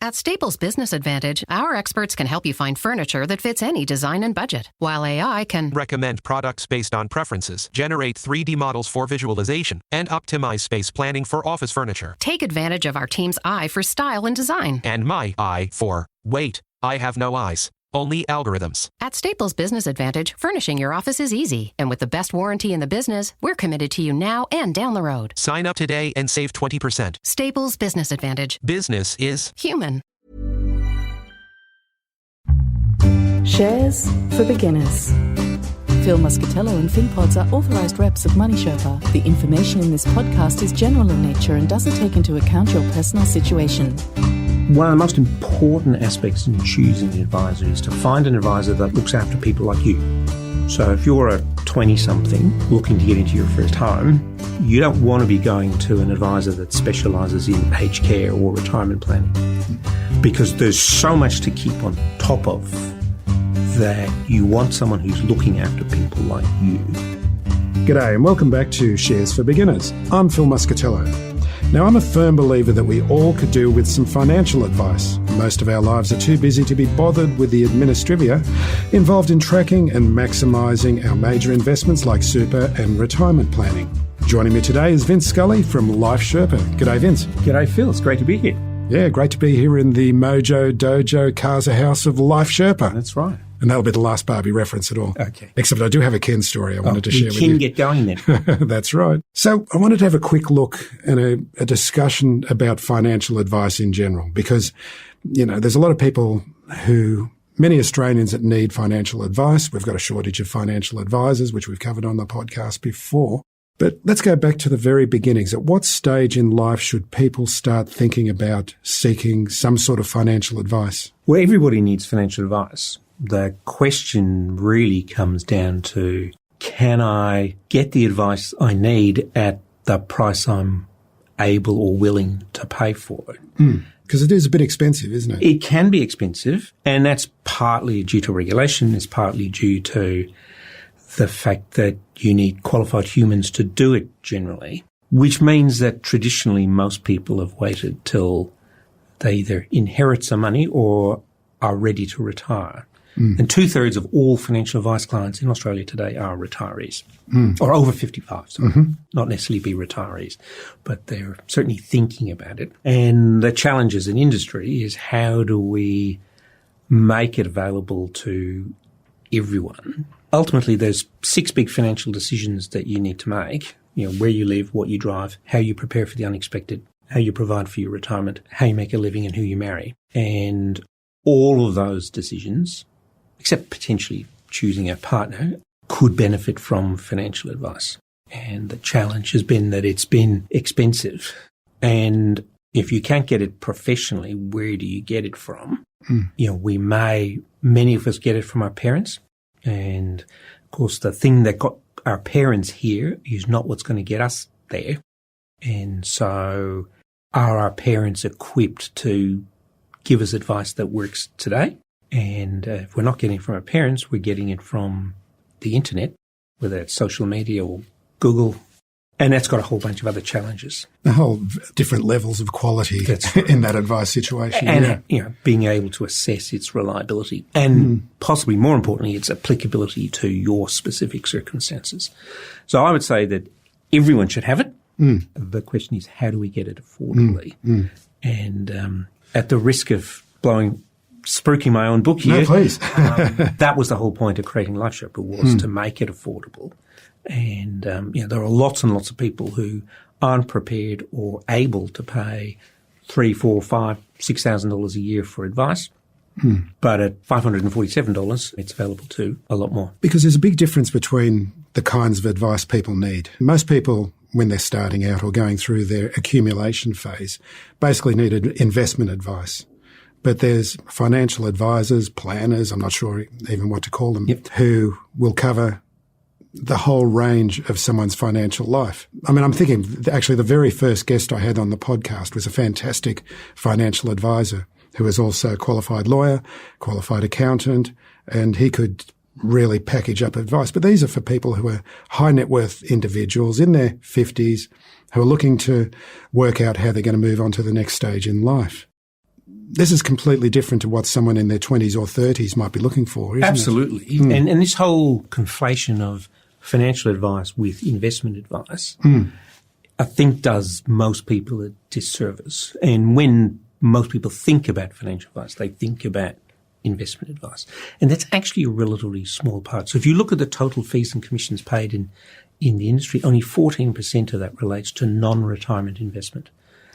At Staples Business Advantage, our experts can help you find furniture that fits any design and budget, while AI can recommend products based on preferences, generate 3D models for visualization, and optimize space planning for office furniture. take advantage of our team's eye for style and design. And my eye for, wait, I have no eyes. Only algorithms. At Staples Business Advantage, furnishing your office is easy. And with the best warranty in the business, we're committed to you now and down the road. Sign up today and save 20%. Staples Business Advantage. Business is human. Shares for beginners. Phil Muscatello and Finpods are authorised reps of Money Sherpa. The information in this podcast is general in nature and doesn't take into account your personal situation. One of the most important aspects in choosing an advisor is to find an advisor that looks after people like you. So if you're a 20-something looking to get into your first home, you don't want to be going to an advisor that specialises in aged care or retirement planning, because there's so much to keep on top of that you want someone who's looking after people like you. G'day and welcome back to Shares for Beginners. I'm Phil Muscatello. Now, I'm a firm believer that we all could do with some financial advice. Most of our lives are too busy to be bothered with the administrivia involved in tracking and maximising our major investments like super and retirement planning. Joining me today is Vince Scully from Life Sherpa. G'day, Vince. G'day, Phil. It's great to be here. Yeah, great to be here in the Mojo Dojo Casa House of Life Sherpa. That's right. And that'll be the last Barbie reference at all. Okay. Except I do have a Ken story I wanted to share with you. We can get going then. That's right. So I wanted to have a quick look and a discussion about financial advice in general, because, you know, there's a lot of people many Australians that need financial advice. We've got a shortage of financial advisors, which we've covered on the podcast before. But let's go back to the very beginnings. At what stage in life should people start thinking about seeking some sort of financial advice? Well, everybody needs financial advice. The question really comes down to, can I get the advice I need at the price I'm able or willing to pay for it? Because it is a bit expensive, isn't it? It can be expensive, and that's partly due to regulation. It's partly due to the fact that you need qualified humans to do it generally, which means that traditionally most people have waited till they either inherit some money or are ready to retire. And 2/3 of all financial advice clients in Australia today are retirees, or over 55, so not necessarily be retirees, but they're certainly thinking about it. And the challenge as an industry is, how do we make it available to everyone? Ultimately, there's 6 big financial decisions that you need to make. You know, where you live, what you drive, how you prepare for the unexpected, how you provide for your retirement, how you make a living, and who you marry. And all of those decisions, except potentially choosing a partner, could benefit from financial advice. And the challenge has been that it's been expensive. And if you can't get it professionally, where do you get it from? You know, many of us get it from our parents. And of course, the thing that got our parents here is not what's going to get us there. And so are our parents equipped to give us advice that works today? And if we're not getting it from our parents, we're getting it from the internet, whether it's social media or Google. And that's got a whole bunch of other challenges. A whole different levels of quality in that advice situation. And, you know, being able to assess its reliability and possibly more importantly, its applicability to your specific circumstances. So I would say that everyone should have it. The question is, how do we get it affordably? And at the risk of spruiking my own book here. No, please. That was the whole point of creating Life Sherpa, was to make it affordable. And, you know, there are lots and lots of people who aren't prepared or able to pay $3,000, $4,000, $5,000, $6,000 a year for advice. But at $547, it's available to a lot more. Because there's a big difference between the kinds of advice people need. Most people, when they're starting out or going through their accumulation phase, basically need investment advice. But there's financial advisors, planners, I'm not sure even what to call them, who will cover the whole range of someone's financial life. I mean, I'm thinking actually the very first guest I had on the podcast was a fantastic financial advisor who was also a qualified lawyer, qualified accountant, and he could really package up advice. But these are for people who are high net worth individuals in their 50s who are looking to work out how they're going to move on to the next stage in life. this is completely different to what someone in their 20s or 30s might be looking for, isn't Absolutely. it? Absolutely. And this whole conflation of financial advice with investment advice, I think does most people a disservice. And when most people think about financial advice, they think about investment advice. And that's actually a relatively small part. So if you look at the total fees and commissions paid in the industry, only 14% of that relates to non-retirement investment.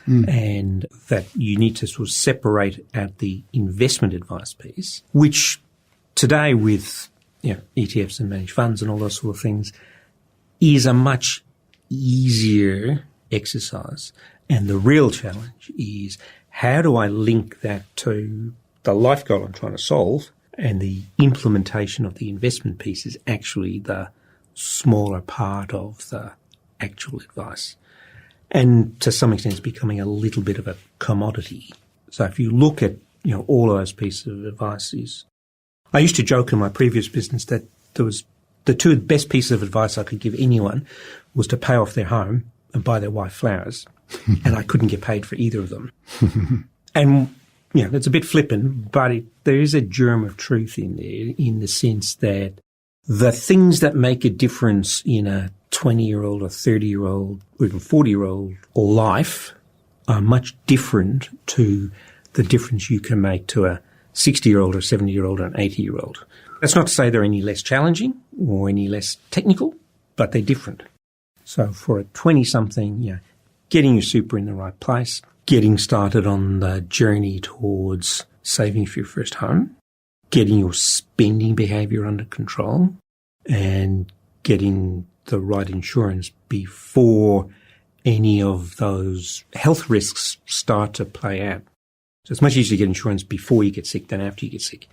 And that you need to sort of separate out the investment advice piece, which today with ETFs and managed funds and all those sort of things is a much easier exercise. And the real challenge is, how do I link that to the life goal I'm trying to solve? And the implementation of the investment piece is actually the smaller part of the actual advice. And to some extent, it's becoming a little bit of a commodity. So if you look at, all of those pieces of advice I used to joke in my previous business that there was the two best pieces of advice I could give anyone was to pay off their home and buy their wife flowers. And I couldn't get paid for either of them. And, it's a bit flippant, but there is a germ of truth in there, in the sense that the things that make a difference in a 20-year-old or 30-year-old or even 40-year-old life are much different to the difference you can make to a 60-year-old or 70-year-old or an 80-year-old. That's not to say they're any less challenging or any less technical, but they're different. So for a 20-something, getting your super in the right place, getting started on the journey towards saving for your first home, getting your spending behaviour under control, and getting the right insurance before any of those health risks start to play out. So it's much easier to get insurance before you get sick than after you get sick.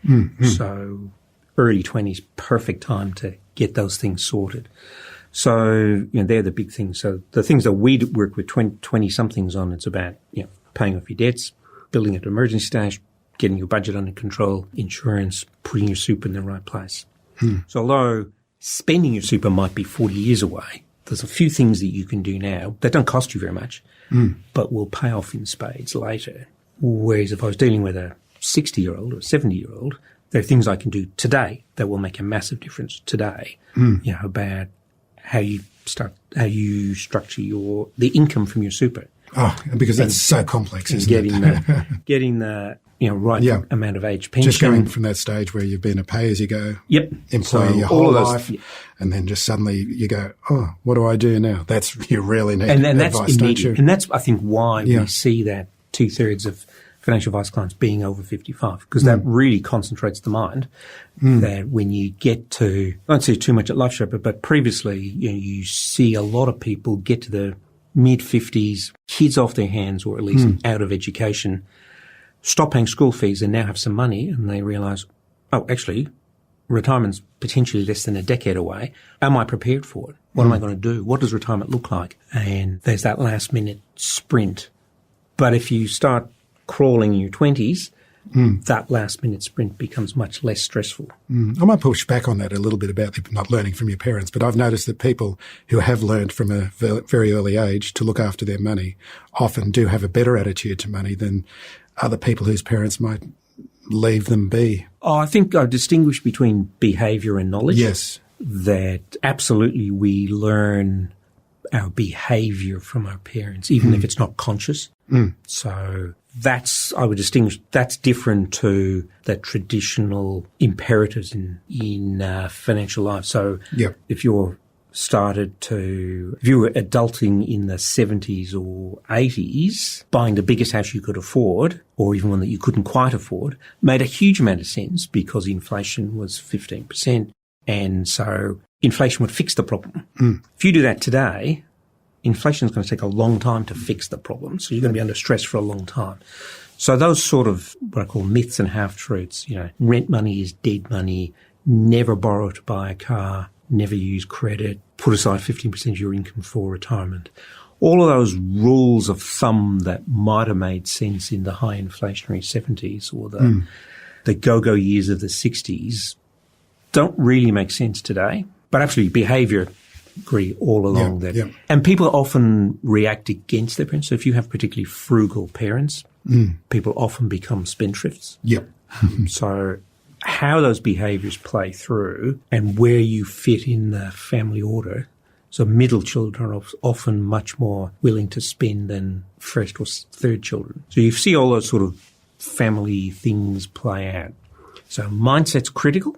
So early 20s, perfect time to get those things sorted. So, they're the big things. So the things that we work with 20-somethings on, it's about, paying off your debts, building an emergency stash, getting your budget under control, insurance, putting your super in the right place. So although spending your super might be 40 years away, there's a few things that you can do now that don't cost you very much, but will pay off in spades later. Whereas if I was dealing with a 60-year-old or a 70-year-old, there are things I can do today that will make a massive difference today, about how you structure the income from your super. Oh, because that's so complex, isn't it? Getting the right amount of age pension. Just going from that stage where you've been a pay-as-you-go employee your whole life, and then just suddenly you go, oh, what do I do now? You really need advice, don't you? And that's, I think, why we see that 2/3 of financial advice clients being over 55, because that really concentrates the mind. That when you get to, I don't see too much at Life Sherpa, but previously, you see a lot of people get to the mid-50s, kids off their hands, or at least out of education, stop paying school fees and now have some money, and they realise, oh, actually, retirement's potentially less than a decade away. Am I prepared for it? What am I going to do? What does retirement look like? And there's that last-minute sprint. But if you start crawling in your 20s, that last-minute sprint becomes much less stressful. I might push back on that a little bit about not learning from your parents, but I've noticed that people who have learned from a very early age to look after their money often do have a better attitude to money than other people whose parents might leave them be. Oh, I think I distinguish between behaviour and knowledge. Yes. That absolutely we learn our behaviour from our parents, even if it's not conscious. So I would distinguish, that's different to the traditional imperatives in financial life. So if you were adulting in the 70s or 80s, buying the biggest house you could afford, or even one that you couldn't quite afford, made a huge amount of sense because inflation was 15%. And so inflation would fix the problem. If you do that today, inflation is going to take a long time to fix the problem. So you're going to be under stress for a long time. So those sort of what I call myths and half-truths, rent money is dead money, never borrow to buy a car, never use credit, put aside 15% of your income for retirement. All of those rules of thumb that might have made sense in the high inflationary 70s or the go-go years of the 60s don't really make sense today. But absolutely, behaviour agree all along that. And people often react against their parents. So if you have particularly frugal parents, people often become spendthrifts. So how those behaviours play through and where you fit in the family order. So middle children are often much more willing to spend than first or third children. So you see all those sort of family things play out. So mindset's critical.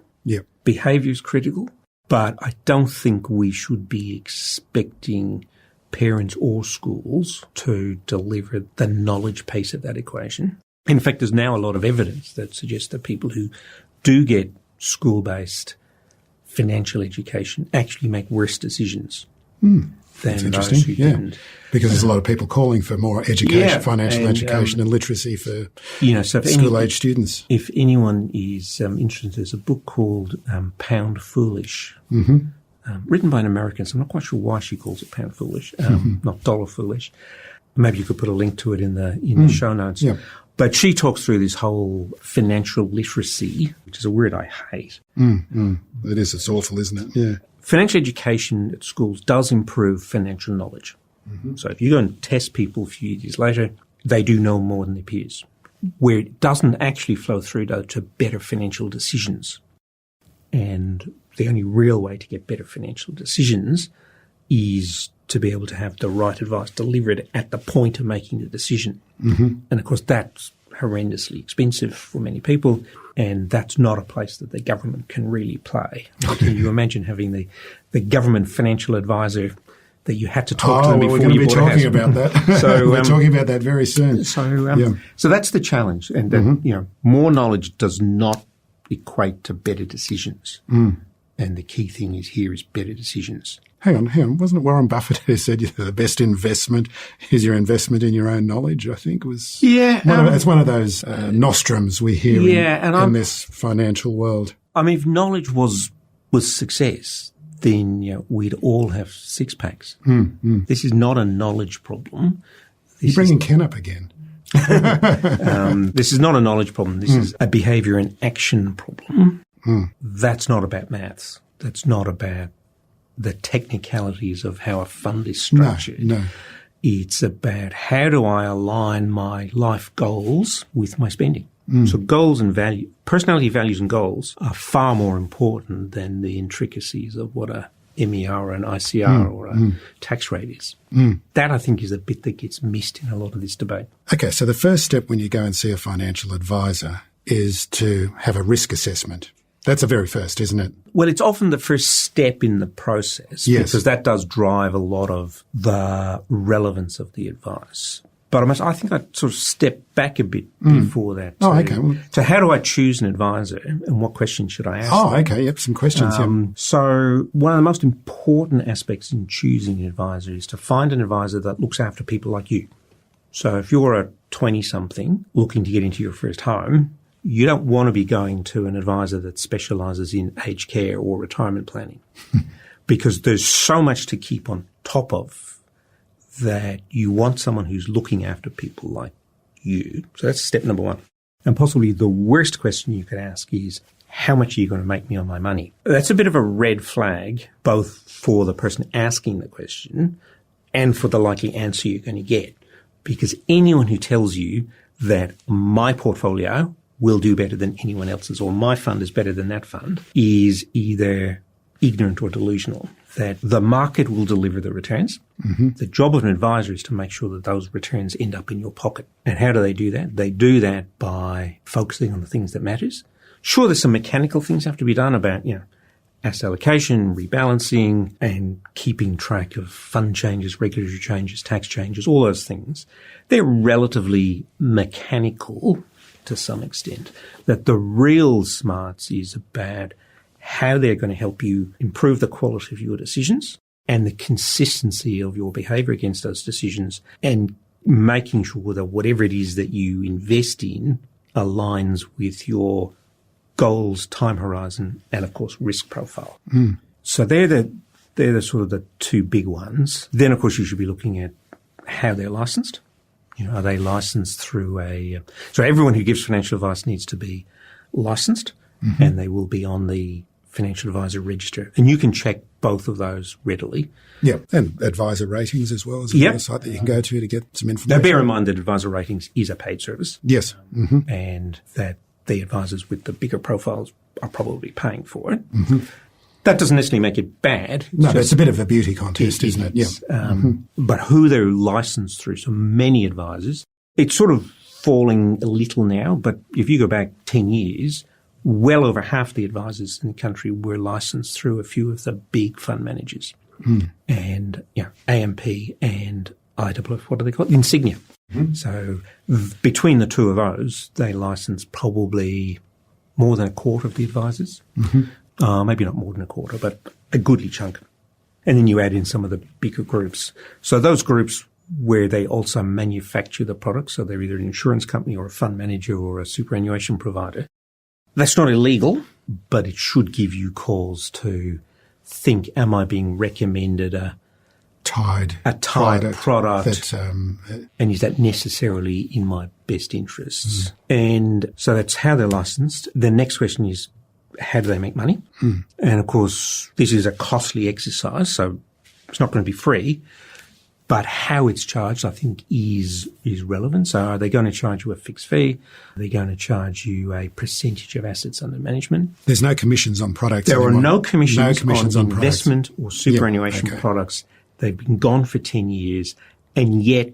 Behaviour's critical. But I don't think we should be expecting parents or schools to deliver the knowledge piece of that equation. In fact, there's now a lot of evidence that suggests that people who do get school-based financial education actually make worse decisions than those who didn't. Because there's a lot of people calling for more education, financial education and literacy for so school-age students. If anyone is interested, there's a book called Pound Foolish, written by an American, so I'm not quite sure why she calls it Pound Foolish, not Dollar Foolish. Maybe you could put a link to it in the show notes. But she talks through this whole financial literacy, which is a word I hate. It is. It's awful, isn't it? Financial education at schools does improve financial knowledge. So if you go and test people a few years later, they do know more than their peers. Where it doesn't actually flow through, though, to better financial decisions. And the only real way to get better financial decisions is to be able to have the right advice delivered at the point of making the decision. And, of course, that's horrendously expensive for many people, and that's not a place that the government can really play. Can you imagine having the government financial advisor that you had to talk to them before you bought a house? We're going to be talking about that. So we're talking about that very soon. So that's the challenge, and that, more knowledge does not equate to better decisions. And the key thing is better decisions. Hang on. Wasn't it Warren Buffett who said the best investment is your investment in your own knowledge, I think was? It's one of those nostrums we hear in this financial world. I mean, if knowledge was success, then we'd all have six-packs. This is not a knowledge problem. You're bringing Ken up again. This is not a knowledge problem. This is a behaviour and action problem. That's not about maths. That's not about the technicalities of how a fund is structured. No. It's about how do I align my life goals with my spending. So goals and value, personality values and goals are far more important than the intricacies of what a MER or an ICR or a tax rate is. That, I think, is a bit that gets missed in a lot of this debate. Okay, so the first step when you go and see a financial advisor is to have a risk assessment. That's the very first, isn't it? Well, it's often the first step in the process because that does drive a lot of the relevance of the advice. But I think I'd sort of step back a bit before that. So how do I choose an advisor and what questions should I ask? Some questions. So one of the most important aspects in choosing an advisor is to find an advisor that looks after people like you. So if you're a 20-something looking to get into your first home, you don't want to be going to an advisor that specialises in aged care or retirement planning because there's so much to keep on top of that you want someone who's looking after people like you. So that's step number one. And possibly the worst question you could ask is, how much are you going to make me on my money? That's a bit of a red flag, both for the person asking the question and for the likely answer you're going to get. Because anyone who tells you that my portfolio will do better than anyone else's or my fund is better than that fund is either ignorant or delusional, that the market will deliver the returns. The job of an advisor is to make sure that those returns end up in your pocket. And how do they do that? They do that by focusing on the things that matters. Sure, there's some mechanical things have to be done about, asset allocation, rebalancing, and keeping track of fund changes, regulatory changes, tax changes, all those things. They're relatively mechanical to some extent. That the real smarts is about how they're going to help you improve the quality of your decisions and the consistency of your behaviour against those decisions and making sure that whatever it is that you invest in aligns with your goals, time horizon, and, of course, risk profile. So they're the sort of the two big ones. Then, of course, you should be looking at how they're licensed. Are they licensed through so everyone who gives financial advice needs to be licensed and they will be on the financial advisor register. And you can check both of those readily. Yeah, and advisor ratings as well as a website that you can go to get some information. Now, bear in mind that advisor ratings is a paid service. Yes. Mm-hmm. And that the advisors with the bigger profiles are probably paying for it. Mm-hmm. That doesn't necessarily make it bad. It's a bit of a beauty contest, isn't it? Yeah. But who they're licensed through, so many advisors, it's sort of falling a little now, but if you go back 10 years, well over half the advisors in the country were licensed through a few of the big fund managers. And AMP and IWF, what do they call it? Insignia. So between the two of those, they license probably more than a quarter of the advisors. Maybe not more than a quarter, but a goodly chunk. And then you add in some of the bigger groups. So those groups where they also manufacture the products, so they're either an insurance company or a fund manager or a superannuation provider, that's not illegal, but it should give you cause to think, am I being recommended a tied product and is that necessarily in my best interests? And so that's how they're licensed. The next question is, how do they make money? And of course, this is a costly exercise, so it's not going to be free. But how it's charged, I think, is relevant. So are they going to charge you a fixed fee? Are they going to charge you a percentage of assets under management? There's no commissions on products There anymore. are no commissions on investment products. or superannuation products. They've been gone for 10 years. And yet,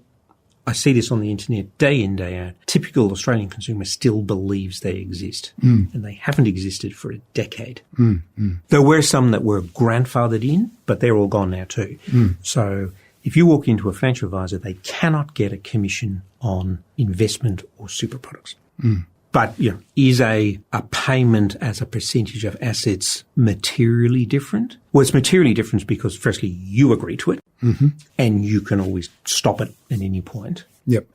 I see this on the internet day in, day out. Typical Australian consumer still believes they exist. And they haven't existed for a decade. There were some that were grandfathered in, but they're all gone now too. So if you walk into a financial advisor, they cannot get a commission on investment or super products. But, is a payment as a percentage of assets materially different? Well, it's materially different because, firstly, you agree to it, and you can always stop it at any point.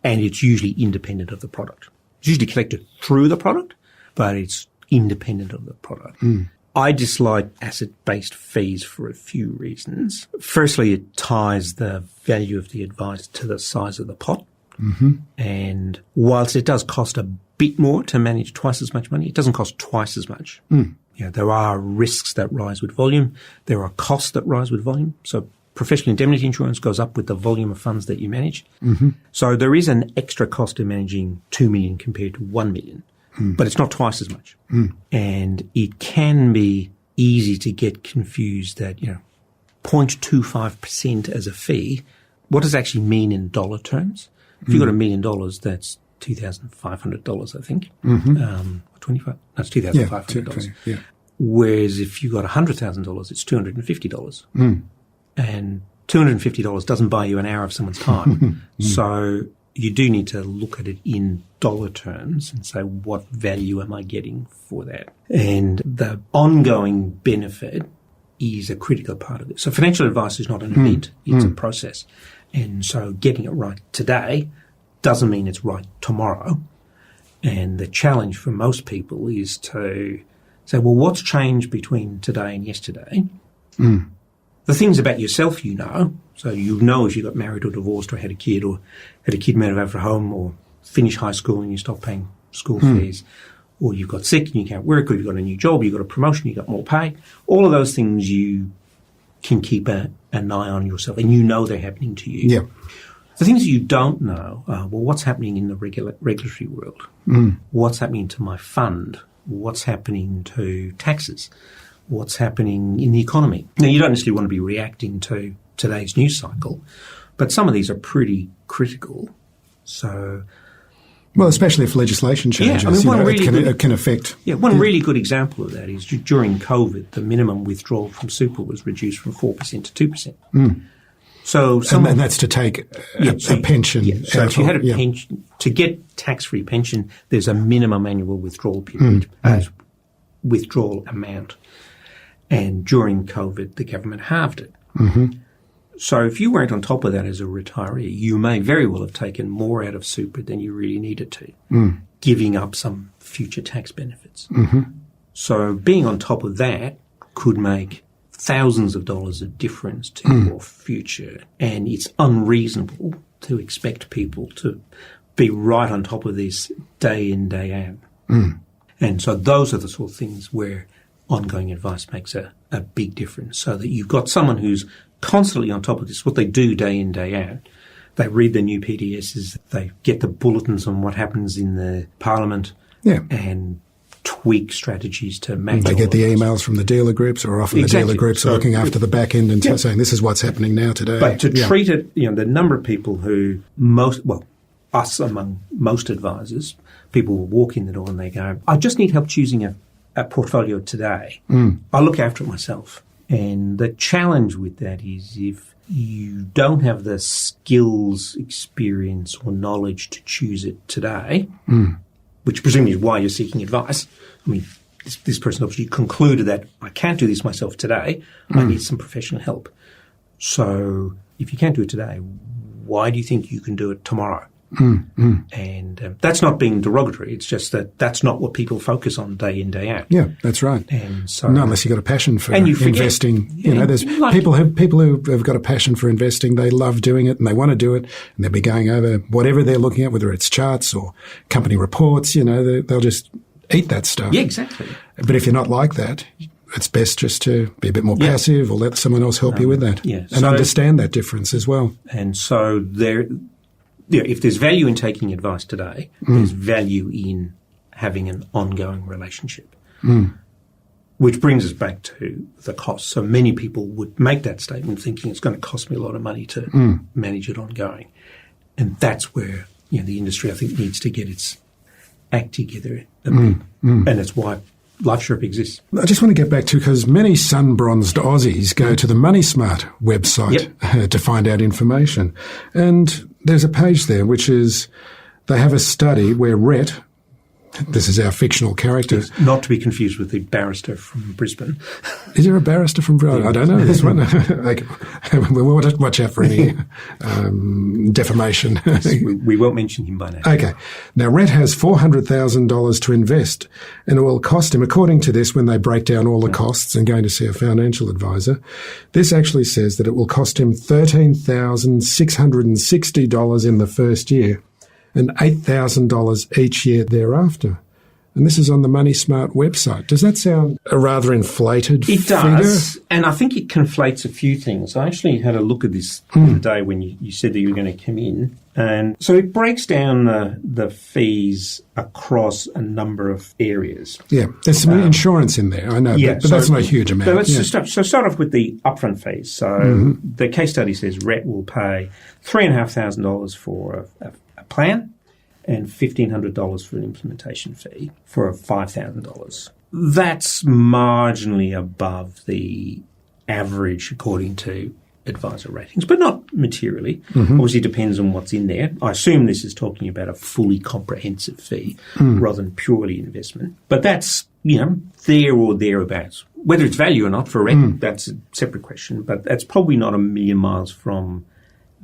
And it's usually independent of the product. It's usually collected through the product, but it's independent of the product. I dislike asset-based fees for a few reasons. Firstly, it ties the value of the advice to the size of the pot. And whilst it does cost a bit more to manage twice as much money, it doesn't cost twice as much. There are risks that rise with volume. There are costs that rise with volume. So professional indemnity insurance goes up with the volume of funds that you manage. So there is an extra cost in managing 2 million compared to 1 million. But it's not twice as much. And it can be easy to get confused that, 0.25% as a fee, what does it actually mean in dollar terms? If you've got $1 million, that's $2,500, I think. 25? That's $2,500. Whereas if you've got $100,000, it's $250. And $250 doesn't buy you an hour of someone's time. So you do need to look at it in dollar terms and say, what value am I getting for that? And the ongoing benefit is a critical part of it. So financial advice is not an event, it's a process. And so getting it right today doesn't mean it's right tomorrow. And the challenge for most people is to say, well, what's changed between today and yesterday? The things about yourself so you know if you got married or divorced or had a kid moved out of home or finished high school and you stopped paying school fees, or you've got sick and you can't work, or you've got a new job, you've got a promotion, you've got more pay. All of those things you can keep an eye on yourself and you know they're happening to you. The things you don't know are, well, what's happening in the regulatory world? What's happening to my fund? What's happening to taxes? What's happening in the economy? Now, you don't necessarily want to be reacting to today's news cycle, but some of these are pretty critical. So, well, especially if legislation changes, it can affect. One really good example of that is during COVID, the minimum withdrawal from super was reduced from 4% to 2%. So, and that's to take a pension. So if you had a pension, to get tax-free pension, there's a minimum annual withdrawal period, withdrawal amount. And during COVID, the government halved it. So if you weren't on top of that as a retiree, you may very well have taken more out of super than you really needed to, giving up some future tax benefits. So being on top of that could make thousands of dollars of difference to your future. And it's unreasonable to expect people to be right on top of this day in, day out. And so those are the sort of things where ongoing advice makes a big difference, so that you've got someone who's constantly on top of this, what they do day in, day out. They read the new PDSs, they get the bulletins on what happens in the Parliament, and tweak strategies to match. They get the emails from the dealer groups, or often the dealer groups are looking after the back end and saying this is what's happening now today. But to treat it, the number of people who us among most advisors, people will walk in the door and they go, I just need help choosing a portfolio today. I look after it myself. And the challenge with that is if you don't have the skills, experience or knowledge to choose it today, which presumably is why you're seeking advice. I mean, this person obviously concluded that I can't do this myself today. I need some professional help. So if you can't do it today, why do you think you can do it tomorrow? And that's not being derogatory. It's just that that's not what people focus on day in, day out. Yeah, that's right. And so, not unless you've got a passion for and you forget, investing. There's people who have got a passion for investing. They love doing it and they want to do it, and they'll be going over whatever they're looking at, whether it's charts or company reports. They'll just eat that stuff. Yeah, exactly. But if you're not like that, it's best just to be a bit more passive, or let someone else help you with that, and understand that difference as well. And so if there's value in taking advice today, there's value in having an ongoing relationship, which brings us back to the cost. So many people would make that statement thinking it's going to cost me a lot of money to manage it ongoing. And that's where the industry, I think, needs to get its act together a bit. And that's why Life Sherpa exists. I just want to get back to, because many sun-bronzed Aussies go to the Money Smart website to find out information. And there's a page there which is, they have a study where Rhett, this is our fictional character. Yes, not to be confused with the barrister from Brisbane. Is there a barrister from Brisbane? I don't know this one. We'll watch out for any defamation. Yes, we won't mention him by name. Okay. Now, Rhett has $400,000 to invest, and it will cost him, according to this, when they break down all the costs and going to see a financial advisor, this actually says that it will cost him $13,660 in the first year, and $8,000 each year thereafter. And this is on the Money Smart website. Does that sound a rather inflated figure? It does, and I think it conflates a few things. I actually had a look at this the other day when you said that you were going to come in. And so it breaks down the fees across a number of areas. Yeah, there's some insurance in there, I know, but that's not a huge amount. So let's start off with the upfront fees. So the case study says Rhett will pay $3,500 for a plan and $1,500 for an implementation fee for $5,000. That's marginally above the average according to advisor ratings, but not materially. Obviously, it depends on what's in there. I assume this is talking about a fully comprehensive fee rather than purely investment. But that's, there or thereabouts. Whether it's value or not for Rhett, that's a separate question, but that's probably not a million miles from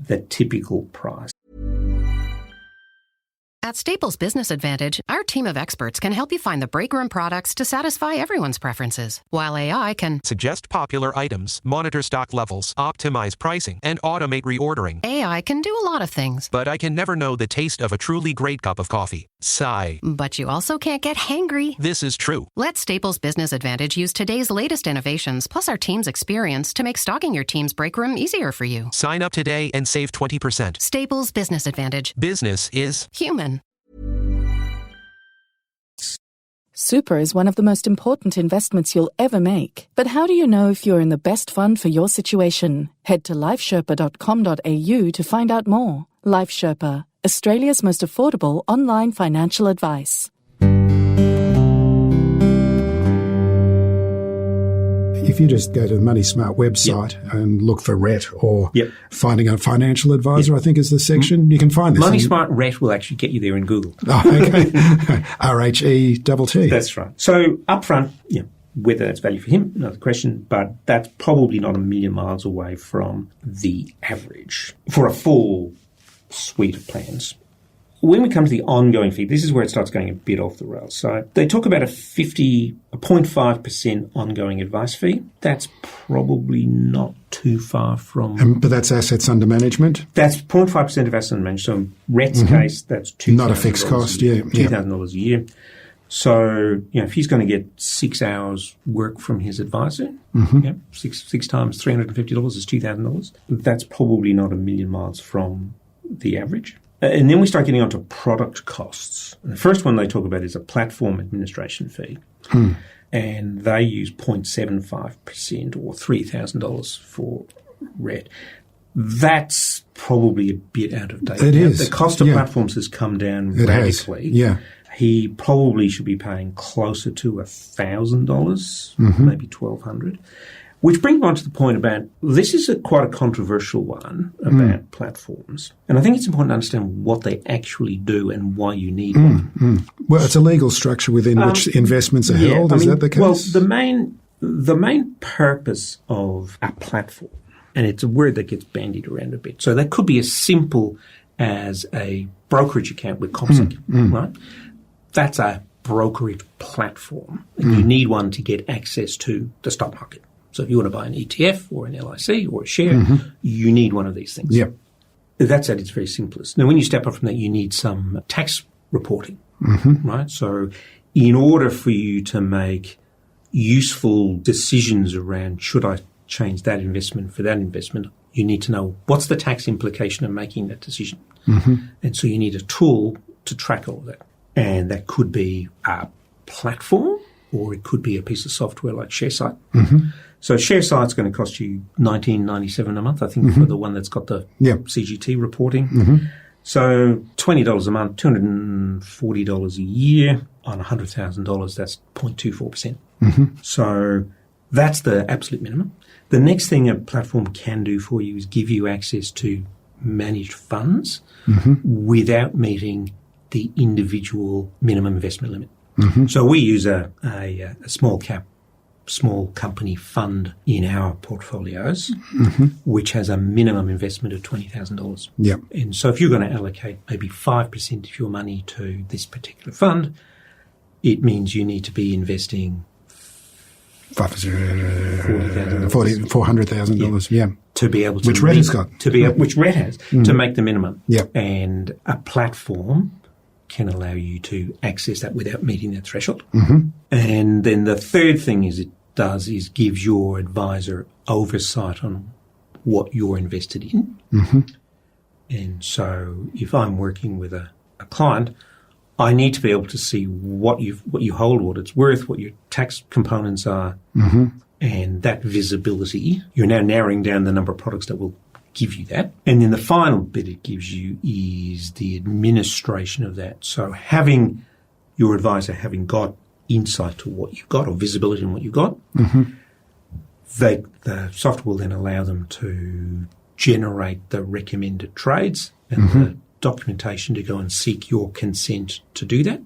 the typical price. At Staples Business Advantage, our team of experts can help you find the breakroom products to satisfy everyone's preferences, while AI can suggest popular items, monitor stock levels, optimize pricing, and automate reordering. AI can do a lot of things. But I can never know the taste of a truly great cup of coffee. Sigh. But you also can't get hangry. This is true. Let Staples Business Advantage use today's latest innovations, plus our team's experience, to make stocking your team's breakroom easier for you. Sign up today and save 20%. Staples Business Advantage. Business is human. Super is one of the most important investments you'll ever make. But how do you know if you're in the best fund for your situation? Head to lifesherpa.com.au to find out more. Life Sherpa, Australia's most affordable online financial advice. If you just go to the Money Smart website and look for Rhett or finding a financial advisor, I think is the section, you can find this. Money Smart Rhett will actually get you there in Google. Oh, okay. RHETT. That's right. So upfront, whether that's value for him, another question, but that's probably not a million miles away from the average for a full suite of plans. When we come to the ongoing fee, this is where it starts going a bit off the rails. So they talk about a 0.5% ongoing advice fee. That's probably not too far from... but that's assets under management? That's 0.5% of assets under management. So in Rhett's case, that's $2,000. Not a fixed cost, $2,000 a year. So, if he's going to get 6 hours work from his advisor, six times $350 is $2,000. That's probably not a million miles from the average. And then we start getting onto product costs. The first one they talk about is a platform administration fee. And they use 0.75% or $3,000 for RED. That's probably a bit out of date. It is. The cost of platforms has come down radically. Yeah. He probably should be paying closer to $1,000, maybe $1,200. Which brings me on to the point about, this is quite a controversial one about platforms. And I think it's important to understand what they actually do and why you need one. Well, it's a legal structure within which investments are held. Is that the case? Well, the main purpose of a platform, and it's a word that gets bandied around a bit. So that could be as simple as a brokerage account with CompSec, right? That's a brokerage platform. And you need one to get access to the stock market. So if you want to buy an ETF or an LIC or a share, you need one of these things. Yep. That's at its very simplest. Now, when you step up from that, you need some tax reporting, right? So in order for you to make useful decisions around, should I change that investment for that investment, you need to know what's the tax implication of making that decision. And so you need a tool to track all of that. And that could be a platform, or it could be a piece of software like ShareSite. So ShareSite's going to cost you $19.97 a month, I think, for the one that's got the CGT reporting. So $20 a month, $240 a year on $100,000, that's 0.24%. So that's the absolute minimum. The next thing a platform can do for you is give you access to managed funds without meeting the individual minimum investment limit. So we use a small company fund in our portfolios, which has a minimum investment of $20,000. Yep. And so if you're going to allocate maybe 5% of your money to this particular fund, it means you need to be investing $400,000, to be able to which Red has got, which Red has to make the minimum. Yep. And a platform can allow you to access that without meeting that threshold. And then the third thing it gives your advisor oversight on what you're invested in. And so if I'm working with a client, I need to be able to see what you hold, what it's worth, what your tax components are, and that visibility. You're now narrowing down the number of products that will give you that. And then the final bit it gives you is the administration of that. So having your advisor having got insight to what you've got or visibility on what you've got, the software will then allow them to generate the recommended trades and the documentation to go and seek your consent to do that.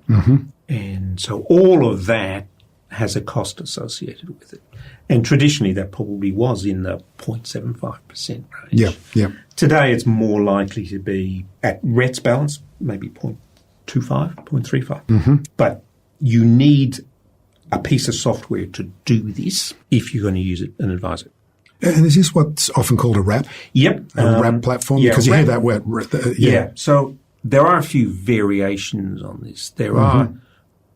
And so all of that has a cost associated with it. And traditionally that probably was in the 0.75% range. Today it's more likely to be at RET's balance, maybe 0.25, 0.35. But you need a piece of software to do this if you're going to use an advisor. And is this what's often called a wrap? Yep. A wrap platform? Because you hear that word. So there are a few variations on this. There are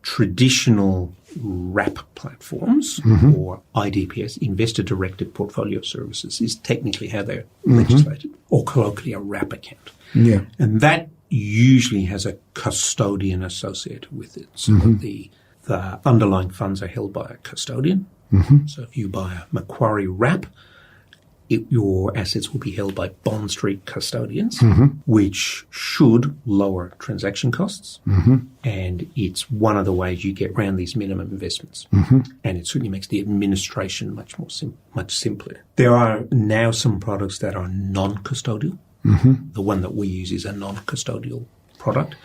traditional wrap platforms, or IDPS, Investor Directed Portfolio Services, is technically how they're legislated, or colloquially a wrap account. And that usually has a custodian associated with it. So the underlying funds are held by a custodian. So if you buy a Macquarie wrap, your assets will be held by Bond Street custodians, which should lower transaction costs. And it's one of the ways you get around these minimum investments. And it certainly makes the administration much simpler. There are now some products that are non-custodial. The one that we use is a non-custodial product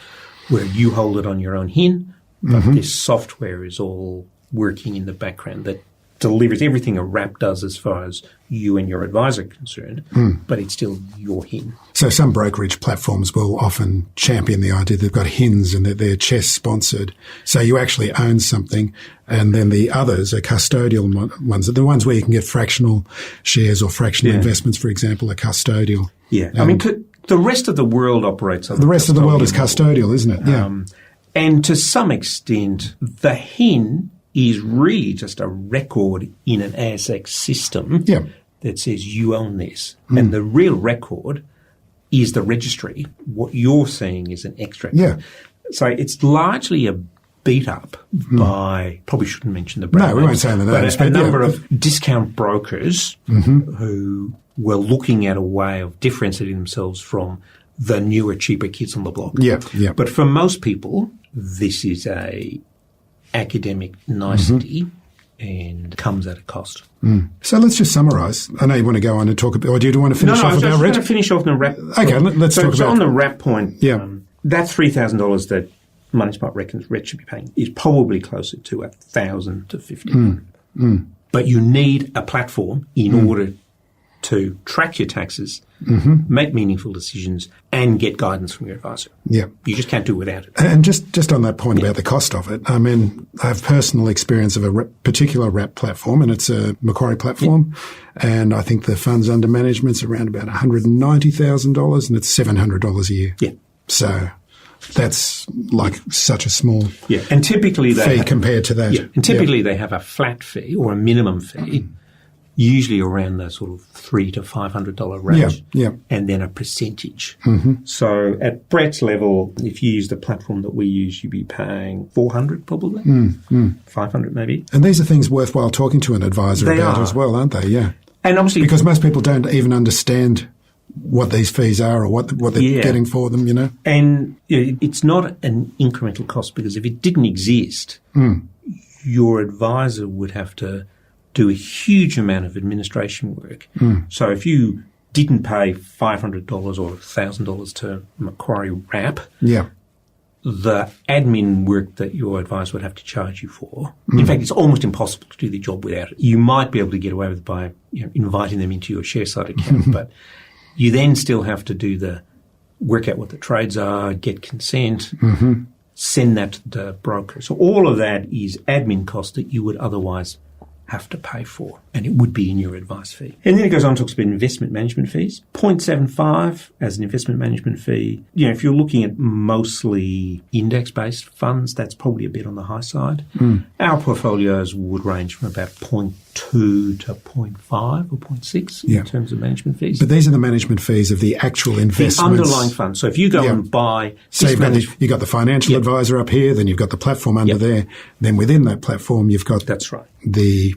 where you hold it on your own HIN, but this software is all working in the background that delivers everything a wrap does as far as you and your advisor are concerned, but it's still your HIN. So some brokerage platforms will often champion the idea they've got HINs and that they're CHESS sponsored. So you actually own something, and then the others are custodial ones. The ones where you can get fractional shares or fractional investments, for example, are custodial. I mean, the rest of the world operates on the rest of the world is custodial, isn't it? And to some extent, the HIN is really just a record in an ASX system that says you own this. And the real record is the registry. What you're seeing is an extract. Yeah. So it's largely a beat up by, probably shouldn't mention the brand. No, we won't say the names. But a number of discount brokers who were looking at a way of differentiating themselves from the newer, cheaper kids on the block. Yeah, yeah. But for most people, this is a academic nicety and comes at a cost. So let's just summarise. I know you want to go on and talk about, or do you want to finish off about I was RET? going to finish off on the wrap. Okay, let's talk about. So on the wrap point, Yeah. that $3,000 that MoneySmart reckons RET should be paying is probably closer to $1,000 to $1,500. But you need a platform in order to track your taxes, make meaningful decisions, and get guidance from your advisor. Yeah. You just can't do it without it. And just on that point about the cost of it, I mean, I have personal experience of a particular wrap platform, and it's a Macquarie platform, and I think the funds under management's around about $190,000, and it's $700 a year. Yeah. So that's like such a small And typically fee compared to that. Yeah. And typically they have a flat fee or a minimum fee, usually around the sort of $300 to $500 range, and then a percentage. So at Brett's level, if you use the platform that we use, you'd be paying $400 probably, $500 maybe. And these are things worthwhile talking to an advisor about as well, aren't they? Yeah. And obviously, because most people don't even understand what these fees are or what they're getting for them, you know. And it's not an incremental cost, because if it didn't exist, your advisor would have to do a huge amount of administration work. So if you didn't pay $500 or $1,000 to Macquarie Wrap, the admin work that your advisor would have to charge you for, in fact, it's almost impossible to do the job without it. You might be able to get away with it by inviting them into your ShareSite account, but you then still have to do work out what the trades are, get consent, send that to the broker. So all of that is admin cost that you would otherwise have to pay for, and it would be in your advice fee. And then it goes on and talks about investment management fees. 0.75 as an investment management fee. If you're looking at mostly index-based funds, that's probably a bit on the high side. Our portfolios would range from about 0.2 to 0.5 or 0.6 in terms of management fees. But these are the management fees of the actual investments. The underlying fund. So if you go and buy... So you've got the financial advisor up here, then you've got the platform under there. Then within that platform, you've got... That's right. The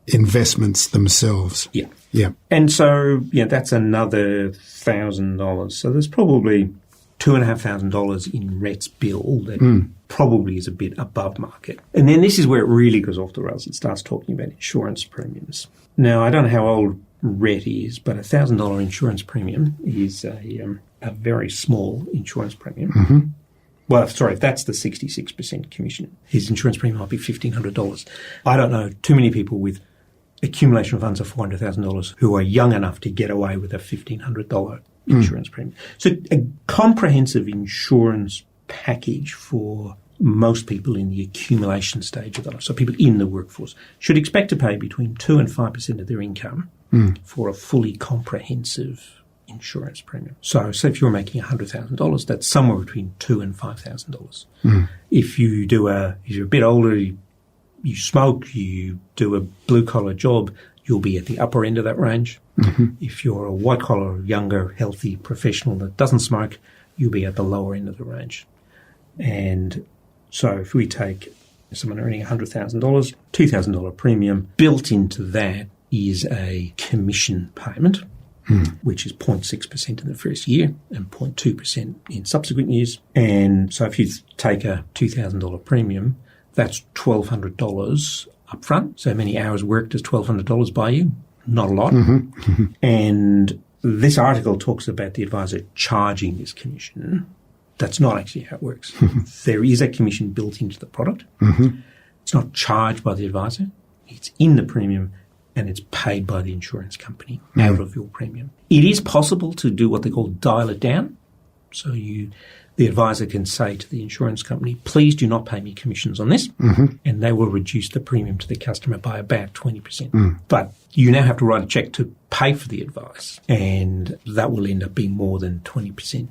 investments themselves. Yeah. And so, that's another $1,000. So there's probably $2,500 in RET's bill that probably is a bit above market. And then this is where it really goes off the rails. It starts talking about insurance premiums. Now, I don't know how old RET is, but $1,000 insurance premium is a very small insurance premium. Well, sorry, if that's the 66% commission, his insurance premium might be $1,500. I don't know too many people with accumulation funds of $400,000 who are young enough to get away with a $1,500 insurance premium. So a comprehensive insurance package for most people in the accumulation stage of their life, so people in the workforce, should expect to pay between 2 and 5% of their income for a fully comprehensive insurance premium. So if you're making $100,000, that's somewhere between $2,000 and $5,000. If you're a bit older, you smoke, you do a blue-collar job, you'll be at the upper end of that range. If you're a white-collar, younger, healthy professional that doesn't smoke, you'll be at the lower end of the range. And so if we take someone earning $100,000, $2,000 premium, built into that is a commission payment, which is 0.6% in the first year and 0.2% in subsequent years. And so if you take a $2,000 premium, that's $1,200 up front. So how many hours work does $1,200 buy you? Not a lot. And this article talks about the advisor charging this commission. That's not actually how it works. There is a commission built into the product. It's not charged by the advisor. It's in the premium, and it's paid by the insurance company out of your premium. It is possible to do what they call dial it down. So the advisor can say to the insurance company, please do not pay me commissions on this, and they will reduce the premium to the customer by about 20%. But you now have to write a check to pay for the advice, and that will end up being more than 20%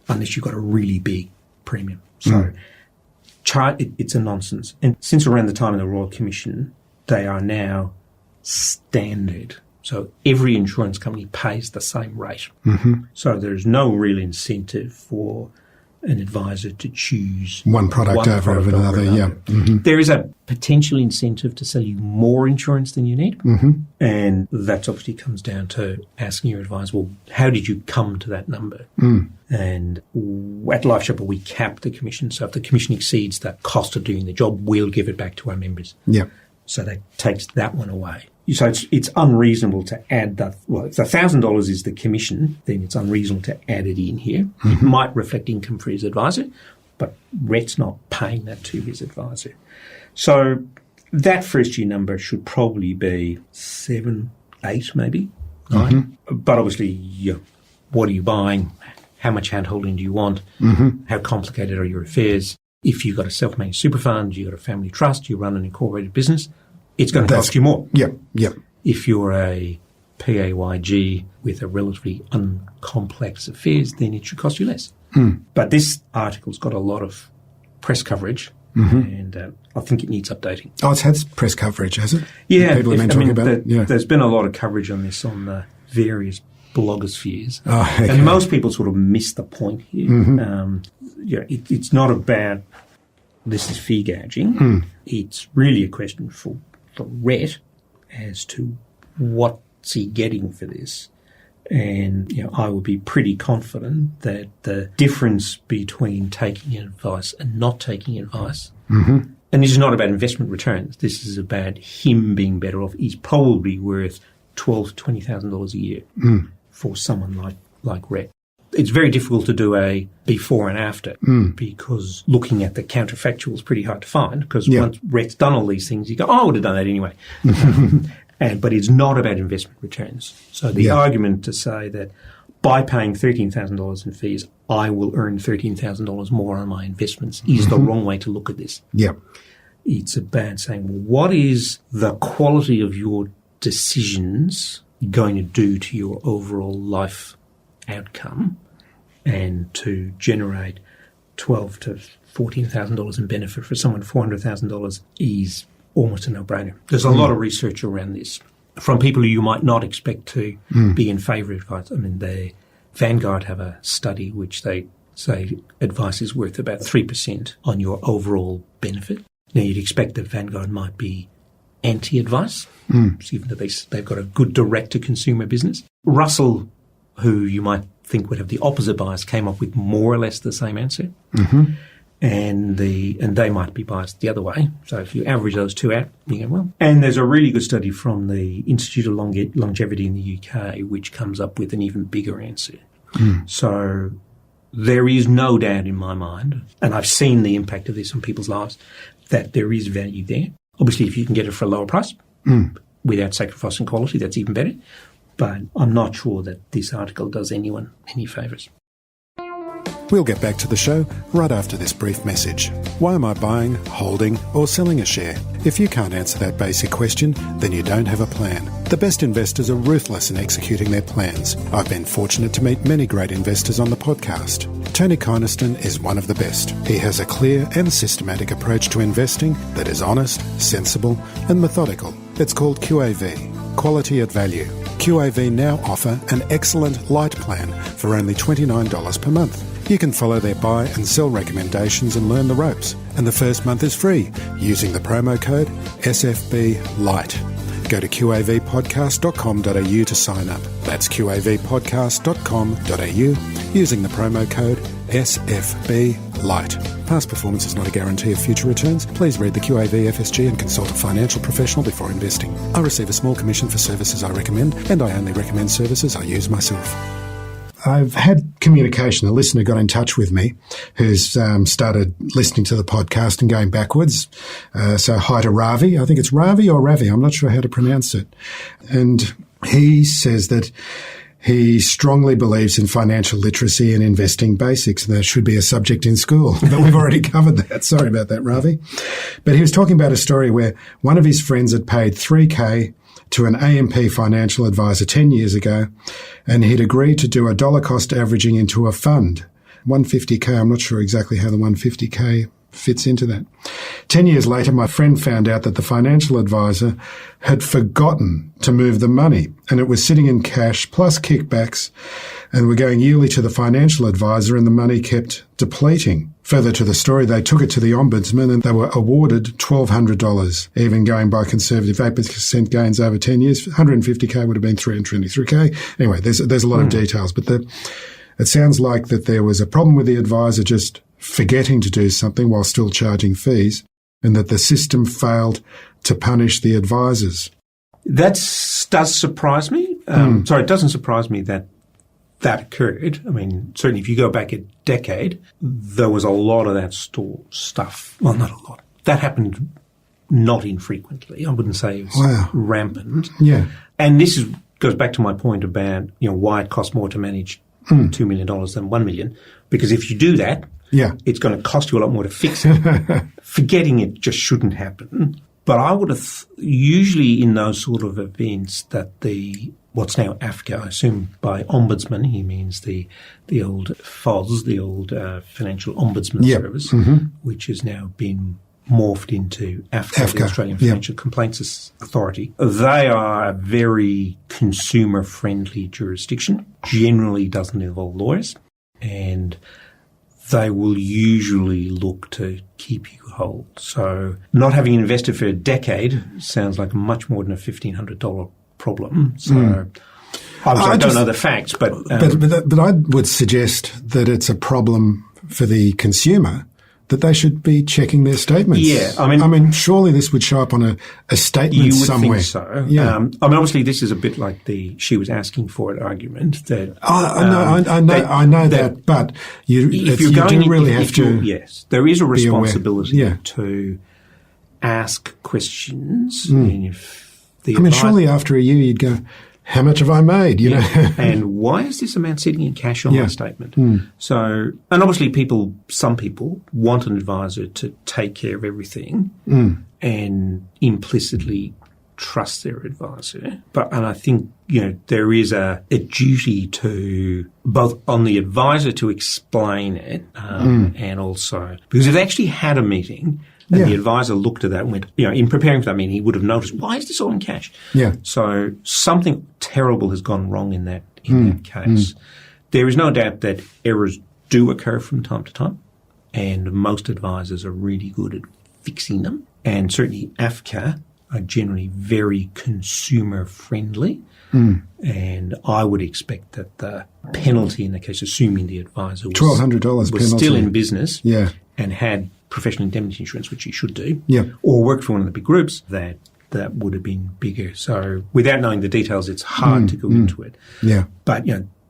unless you've got a really big premium. So it's a nonsense. And since around the time of the Royal Commission, they are now standard. So every insurance company pays the same rate. Mm-hmm. So there's no real incentive for an advisor to choose one product over another. Yeah. Mm-hmm. There is a potential incentive to sell you more insurance than you need. Mm-hmm. And that obviously comes down to asking your advisor, well, how did you come to that number? Mm. And at Life Sherpa, we cap the commission. So if the commission exceeds the cost of doing the job, we'll give it back to our members. Yeah. So that takes that one away. So it's unreasonable to add that. Well, if $1,000 is the commission, then it's unreasonable to add it in here. Mm-hmm. It might reflect income for his advisor, but Rhett's not paying that to his advisor. So that first year number should probably be 7, 8 maybe, 9. Mm-hmm. But obviously, what are you buying? How much hand-holding do you want? Mm-hmm. How complicated are your affairs? If you've got a self-managed super fund, you've got a family trust, you run an incorporated business, it's going to cost you more. Yep, yep. If you're a PAYG with a relatively uncomplex affairs, then it should cost you less. Mm. But this article's got a lot of press coverage, mm-hmm. and I think it needs updating. Oh, it's had press coverage, has it? Yeah. People have been talking about it? Yeah. There's been a lot of coverage on this on the various blogospheres. Oh, okay. And most people sort of miss the point here. Mm-hmm. It's not about this is fee gouging. Mm. It's really a question for Rhett as to what's he getting for this. And, I would be pretty confident that the difference between taking advice and not taking advice, mm-hmm. and this is not about investment returns, this is about him being better off. He's probably worth $12,000 to $20,000 a year for someone like Rhett. It's very difficult to do a before and after because looking at the counterfactual is pretty hard to find because once Rhett's done all these things, you go, I would have done that anyway. But it's not about investment returns. So the argument to say that by paying $13,000 in fees, I will earn $13,000 more on my investments is the wrong way to look at this. Yeah. It's about saying, well, what is the quality of your decisions going to do to your overall life outcome, and to generate $12,000 to $14,000 in benefit for someone, $400,000 is almost a no-brainer. There's a lot of research around this from people who you might not expect to be in favour of advice. I mean, Vanguard have a study which they say advice is worth about 3% on your overall benefit. Now, you'd expect that Vanguard might be anti-advice, even though they've got a good direct-to-consumer business. Russell, who you might think would have the opposite bias, came up with more or less the same answer. Mm-hmm. And they might be biased the other way. So if you average those two out, you go, well. And there's a really good study from the Institute of Longevity in the UK, which comes up with an even bigger answer. So there is no doubt in my mind, and I've seen the impact of this on people's lives, that there is value there. Obviously, if you can get it for a lower price without sacrificing quality, that's even better. But I'm not sure that this article does anyone any favours. We'll get back to the show right after this brief message. Why am I buying, holding, or selling a share? If you can't answer that basic question, then you don't have a plan. The best investors are ruthless in executing their plans. I've been fortunate to meet many great investors on the podcast. Tony Kynaston is one of the best. He has a clear and systematic approach to investing that is honest, sensible, and methodical. It's called QAV, Quality at Value. QAV now offer an excellent light plan for only $29 per month. You can follow their buy and sell recommendations and learn the ropes. And the first month is free using the promo code SFBLIGHT. Go to qavpodcast.com.au to sign up. That's qavpodcast.com.au using the promo code SFBLIGHT. Past performance is not a guarantee of future returns. Please read the QAV FSG and consult a financial professional before investing. I receive a small commission for services I recommend, and I only recommend services I use myself. I've had communication. A listener got in touch with me who's started listening to the podcast and going backwards. So hi to Ravi. I think it's Ravi or Ravi. I'm not sure how to pronounce it. And he says that he strongly believes in financial literacy and investing basics, and that should be a subject in school. But we've already covered that. Sorry about that, Ravi. But he was talking about a story where one of his friends had paid $3,000 to an AMP financial advisor 10 years ago, and he'd agreed to do a dollar cost averaging into a fund. $150,000, I'm not sure exactly how the $150,000 fits into that. 10 years later, my friend found out that the financial advisor had forgotten to move the money, and it was sitting in cash plus kickbacks, and were going yearly to the financial advisor, and the money kept depleting. Further to the story, they took it to the ombudsman and they were awarded $1,200, even going by conservative 8% gains over 10 years. 150K would have been 323K. Anyway, there's a lot of details, but it sounds like that there was a problem with the advisor just forgetting to do something while still charging fees, and that the system failed to punish the advisors. That does surprise me. Sorry, it doesn't surprise me that occurred. I mean, certainly if you go back a decade, there was a lot of that stuff. Well, not a lot. That happened not infrequently. I wouldn't say it was rampant. Yeah. And this goes back to my point about, why it costs more to manage $2 million than $1 million. Because if you do that, it's going to cost you a lot more to fix it. Forgetting it just shouldn't happen. But I would have usually in those sort of events that what's now AFCA, I assume by ombudsman he means the old FOS, the old Financial Ombudsman Service, which has now been morphed into AFCA, the Australian Financial Complaints Authority. They are a very consumer-friendly jurisdiction, generally doesn't involve lawyers, and they will usually look to keep you whole. So not having invested for a decade sounds like much more than a $1,500 problem. So I don't know the facts, but I would suggest that it's a problem for the consumer, that they should be checking their statements. Yeah, I mean, surely this would show up on a statement you would somewhere. Think so. Yeah. Obviously, this is a bit like she was asking for it argument that. I know that, but you really have to. Yes, there is a responsibility to ask questions. Surely after a year you'd go, how much have I made? You know, and why is this amount sitting in cash on my statement? So, and obviously some people want an advisor to take care of everything and implicitly trust their advisor. And I think, there is a duty to both on the advisor to explain it and also, because if they actually had a meeting and the advisor looked at that and went, in preparing for that meeting, he would have noticed, why is this all in cash? Yeah. So something terrible has gone wrong in that case. There is no doubt that errors do occur from time to time, and most advisors are really good at fixing them. And certainly AFCA are generally very consumer friendly. And I would expect that the penalty in the case, assuming the advisor was $1,200 penalty, still in business and had professional indemnity insurance, which he should do, or worked for one of the big groups, that would have been bigger. So without knowing the details, it's hard to go into it. Yeah. But,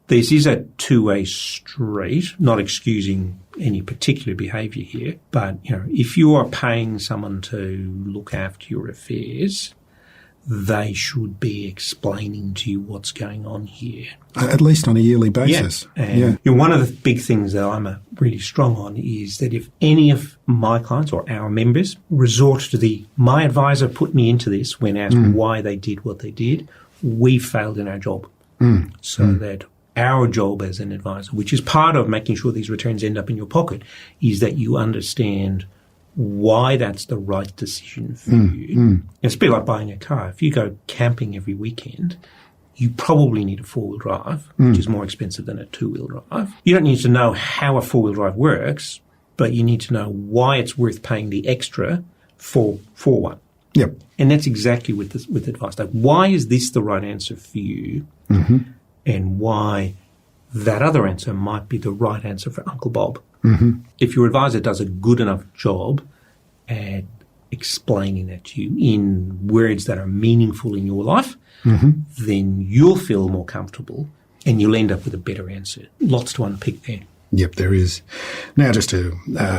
this is a two-way street, not excusing any particular behaviour here. But, if you are paying someone to look after your affairs, they should be explaining to you what's going on here. At least on a yearly basis. And one of the big things that I'm really strong on is that if any of my clients or our members resort to my advisor put me into this when asked why they did what they did, we failed in our job. So that our job as an advisor, which is part of making sure these returns end up in your pocket, is that you understand why that's the right decision for you. It's a bit like buying a car. If you go camping every weekend, you probably need a four-wheel drive, which is more expensive than a two-wheel drive. You don't need to know how a four-wheel drive works, but you need to know why it's worth paying the extra for one. Yep. And that's exactly with advice. Like, why is this the right answer for you? And why that other answer might be the right answer for Uncle Bob. If your advisor does a good enough job at explaining that to you in words that are meaningful in your life, then you'll feel more comfortable and you'll end up with a better answer. Lots to unpick there. Yep, there is. Now, just to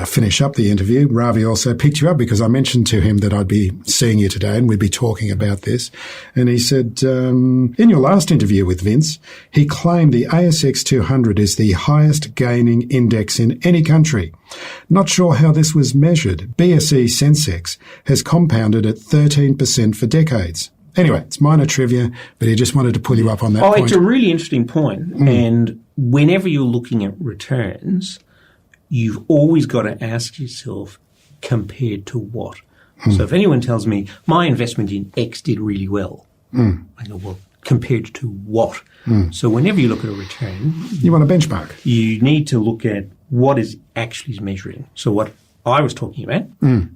finish up the interview, Ravi also picked you up because I mentioned to him that I'd be seeing you today and we'd be talking about this. And he said, in your last interview with Vince, he claimed the ASX 200 is the highest gaining index in any country. Not sure how this was measured. BSE Sensex has compounded at 13% for decades. Anyway, it's minor trivia, but he just wanted to pull you up on that point. It's a really interesting point. And whenever you're looking at returns, you've always got to ask yourself, compared to what? So if anyone tells me my investment in X did really well, I go, well, compared to what? So whenever you look at a return, You want a benchmark. you need to look at what is actually measuring. So what I was talking about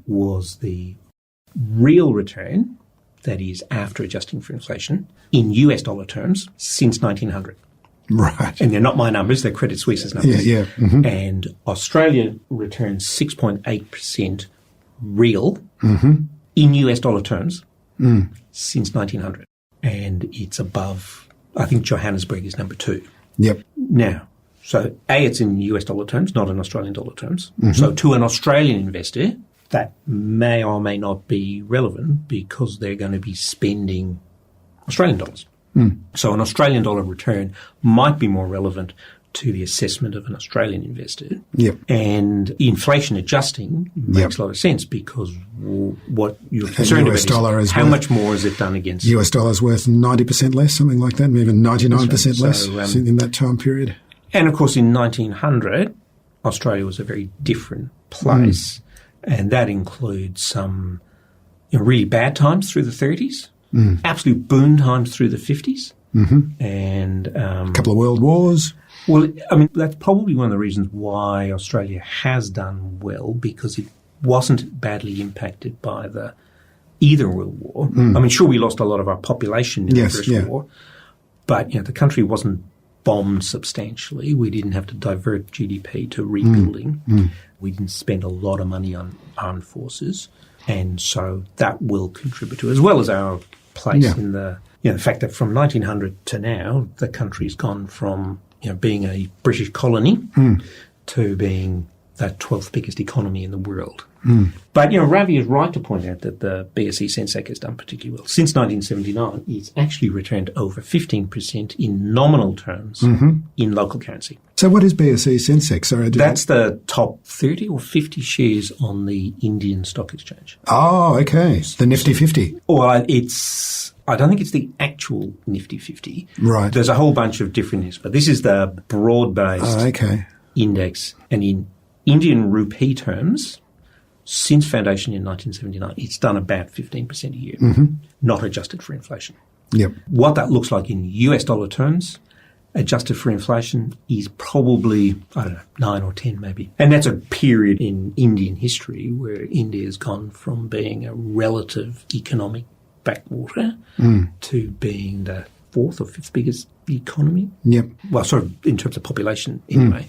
was the real return, that is after adjusting for inflation, in US dollar terms since 1900. Right. And they're not my numbers, they're Credit Suisse's numbers. Yeah. Mm-hmm. And Australia returns 6.8% real in US dollar terms since 1900. And it's above, I think Johannesburg is number 2. Yep. Now, so A, it's in US dollar terms, not in Australian dollar terms. So to an Australian investor, that may or may not be relevant because they're going to be spending Australian dollars. So an Australian dollar return might be more relevant to the assessment of an Australian investor. Yep. And inflation adjusting makes a lot of sense because what you're concerned US about dollar is is how worth- much more is it done against? US dollar's worth 90% less, something like that, maybe 99% less So, in that time period. And of course, in 1900, Australia was a very different place. And that includes some really bad times through the 30s, absolute boom times through the 50s. And A couple of world wars. well, I mean, that's probably one of the reasons why Australia has done well, because it wasn't badly impacted by either World War. I mean, sure, we lost a lot of our population in the First War, but the country wasn't bombed substantially. We didn't have to divert GDP to rebuilding. We didn't spend a lot of money on armed forces, and so that will contribute to, as well as our place in the fact that from 1900 to now, the country's gone from being a British colony to being the 12th biggest economy in the world. But, Ravi is right to point out that the BSE Sensex has done particularly well. Since 1979, it's actually returned over 15% in nominal terms in local currency. So what is BSE Sensex? Sorry, That's the top 30 or 50 shares on the Indian Stock Exchange. Oh, okay. The Nifty 50. Or I don't think it's the actual Nifty 50. Right. There's a whole bunch of different things, but this is the broad-based Okay. index. And in Indian rupee terms, since foundation in 1979, it's done about 15% a year, not adjusted for inflation. Yep. What that looks like in US dollar terms, adjusted for inflation, is probably, 9 or 10 maybe. And that's a period in Indian history where India has gone from being a relative economic backwater to being the 4th or 5th biggest economy. Yep. Well, sort of in terms of population anyway.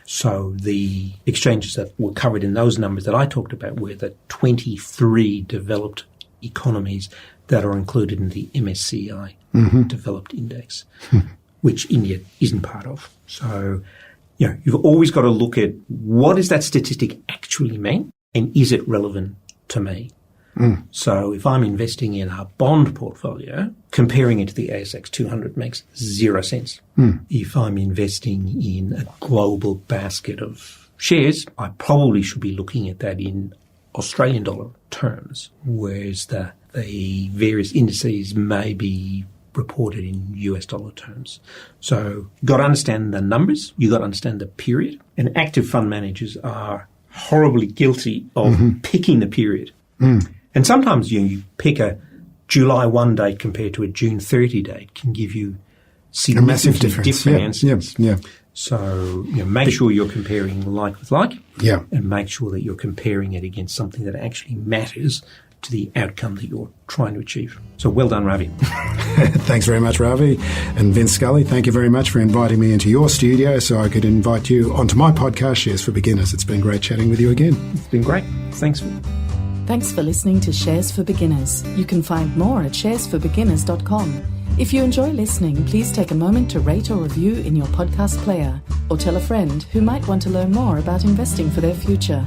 So the exchanges that were covered in those numbers that I talked about were the 23 developed economies that are included in the MSCI developed index, which India isn't part of. So, you've always got to look at what does that statistic actually mean and is it relevant to me? So if I'm investing in a bond portfolio, comparing it to the ASX 200 makes 0 sense. If I'm investing in a global basket of shares, I probably should be looking at that in Australian dollar terms, whereas the various indices may be reported in US dollar terms. So you've got to understand the numbers, you've got to understand the period, and active fund managers are horribly guilty of picking the period. And sometimes you pick a July 1 date compared to a June 30 date can give you significantly different answers. Yeah. So make sure you're comparing like with like, Yeah. and make sure that you're comparing it against something that actually matters to the outcome that you're trying to achieve. So well done, Ravi. Thanks very much, Ravi. And Vince Scully, thank you very much for inviting me into your studio so I could invite you onto my podcast, Shares for Beginners. It's been great chatting with you again. It's been great. Thanks. Thanks for listening to Shares for Beginners. You can find more at sharesforbeginners.com. If you enjoy listening, please take a moment to rate or review in your podcast player, or tell a friend who might want to learn more about investing for their future.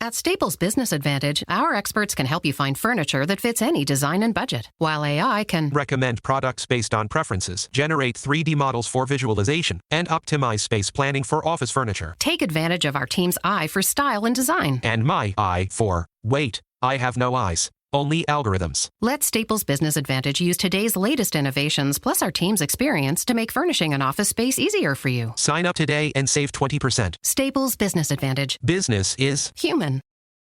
At Staples Business Advantage, our experts can help you find furniture that fits any design and budget, while AI can Recommend products based on preferences, generate 3D models for visualization, and optimize space planning for office furniture. take advantage of our team's eye for style and design. And my eye for, wait, I have no eyes. only algorithms. Let Staples Business Advantage use today's latest innovations plus our team's experience to make furnishing an office space easier for you. Sign up today and save 20%. Staples Business Advantage. Business is Human.